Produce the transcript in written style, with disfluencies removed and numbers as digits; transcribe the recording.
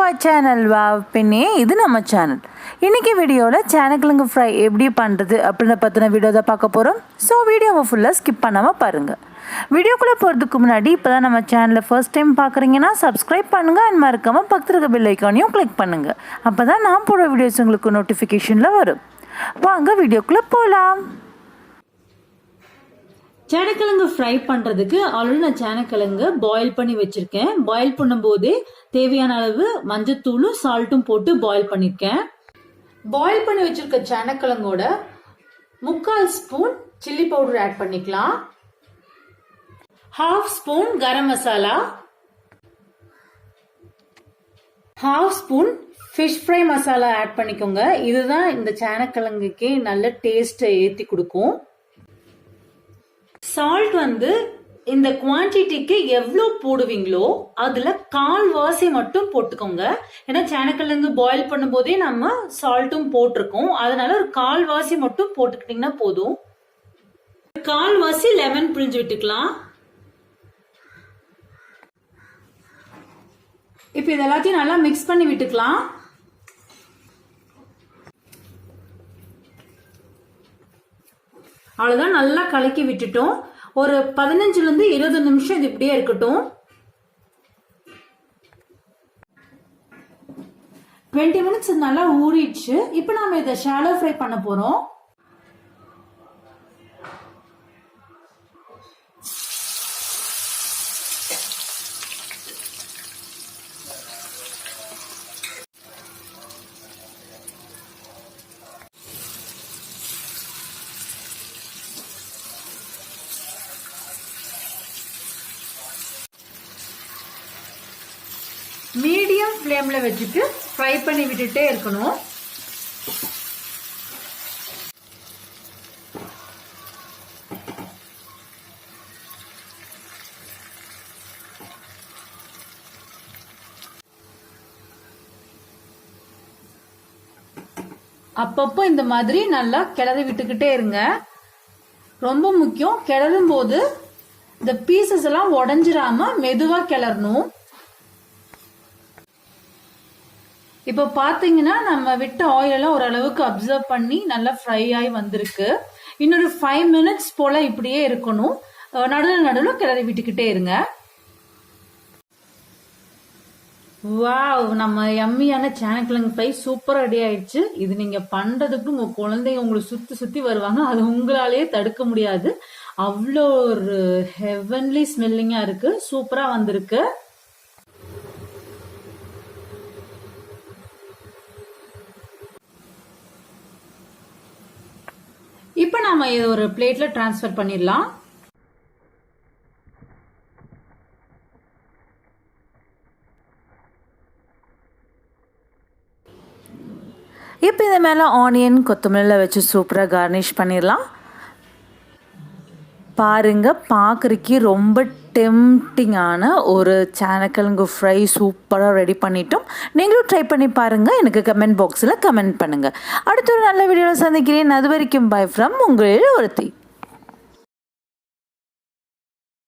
our channel. Wow, பின்னே இது நம்ம சேனல். இன்னைக்கு வீடியோல சேனக்கிழங்கு ஃப்ரை எப்படி பண்றது அப்படின பத்தின வீடியோ தான் பார்க்க போறோம். சோ வீடியோவை ஃபுல்லா ஸ்கிப் பண்ணாம பாருங்க. வீடியோக்குள்ள போறதுக்கு முன்னாடி இப்பதான் நம்ம சேனலை ஃபர்ஸ்ட் டைம் பார்க்கறீங்கன்னா Subscribe பண்ணுங்க and மறக்காம பக்கத்துல இருக்க பெல் ஐகானையும் கிளிக் பண்ணுங்க. அப்பதான் நான் போடுற வீடியோஸ் உங்களுக்கு நோட்டிஃபிகேஷன்ல வரும். வாங்க வீடியோக்குள்ள போலாம். சேனக்கிழங்கு ஃப்ரை பண்ணுறதுக்கு ஆல்ரெடி நான் சேனக்கிழங்கு பாயில் பண்ணி வச்சுருக்கேன். பாயில் பண்ணும்போது தேவையான அளவு மஞ்சத்தூளும் சால்ட்டும் போட்டு பாயில் பண்ணியிருக்கேன். பாயில் பண்ணி வச்சுருக்க சேனக்கிழங்கோட 3/4 ஸ்பூன் சில்லி பவுடர் ஆட் பண்ணிக்கலாம். 1/2 spoon garam masala, 1/2 spoon fish fry masala add பண்ணிக்கோங்க. இதுதான் இந்த சேனக்கிழங்குக்கே நல்ல டேஸ்ட்டை ஏற்றி கொடுக்கும். சால்ட் வந்து இந்த குவான்டிட்டிக்கு எவ்வளோ போடுவீங்களோ அதுல 1/4 மட்டும் போட்டுக்கோங்க. ஏன்னா சேனக்கிழங்கு பாயில் பண்ணும் போதே நம்ம சால்ட்டும் போட்டிருக்கோம், அதனால ஒரு 1/4 மட்டும் போட்டுக்கிட்டீங்கன்னா போதும். 1/4 லெமன் புழிஞ்சு விட்டுக்கலாம். இப்ப இது எல்லாத்தையும் நல்லா மிக்ஸ் பண்ணி விட்டுக்கலாம். அவ்வளவுதான், நல்லா கலக்கி விட்டுட்டோம். ஒரு 15 to 20 நிமிஷம் இது இப்படியே இருக்கட்டும். 20 minutes நல்லா ஊறிடுச்சு. இப்ப நாம இதை ஷாலோ ஃப்ரை பண்ண போறோம். மீடியம் ஃப்ளேம்ல வச்சுட்டு ஃப்ரை பண்ணி விட்டுட்டே இருக்கணும். அப்பப்போ இந்த மாதிரி நல்லா கிளறி விட்டுக்கிட்டே இருங்க. ரொம்ப முக்கியம், கிளறும் போது இந்த பீசஸ் எல்லாம் உடைஞ்சிராம மெதுவா கிளறணும். இப்போ பாத்தீங்கன்னா நம்ம விட்ட ஆயில் எல்லாம் ஓரளவுக்கு அப்சர்வ் பண்ணி நல்லா ஃப்ரை ஆகி வந்திருக்கு. இன்னொரு 5 minutes போல இப்படியே இருக்கணும். நடுவில் கிளறி விட்டுக்கிட்டே இருங்க. வாவ், நம்ம யம்மியான சேனக்கிழங்கு ஃப்ரை சூப்பரா ரெடி ஆயிடுச்சு. இது நீங்க பண்றதுக்கு உங்க குழந்தைங்க உங்களை சுத்தி சுத்தி வருவாங்க, அது உங்களாலேயே தடுக்க முடியாது. அவ்வளோ ஒரு ஹெவன்லி ஸ்மெல்லிங்கா இருக்கு, சூப்பரா வந்திருக்கு. இப்ப நாம இதை ஒரு பிளேட்ல டிரான்ஸ்ஃபர் பண்ணிடலாம். இப்போ இது மேலே ஆனியன் கொத்தமல்லியில் வச்சு சூப்பராக கார்னிஷ் பண்ணிடலாம். பாருங்க, பார்க்குறதுக்கு ரொம்ப டெம்டிங்கான ஒரு சேனக்கிழங்கு ஃப்ரை சூப்பராக ரெடி பண்ணிட்டோம். நீங்களும் ட்ரை பண்ணி பாருங்கள், எனக்கு கமெண்ட் பாக்ஸில் கமெண்ட் பண்ணுங்கள். அடுத்த ஒரு நல்ல வீடியோவில் சந்திக்கிறேன். அது வரைக்கும் பை ஃப்ரம் உங்களில் ஒருத்தி.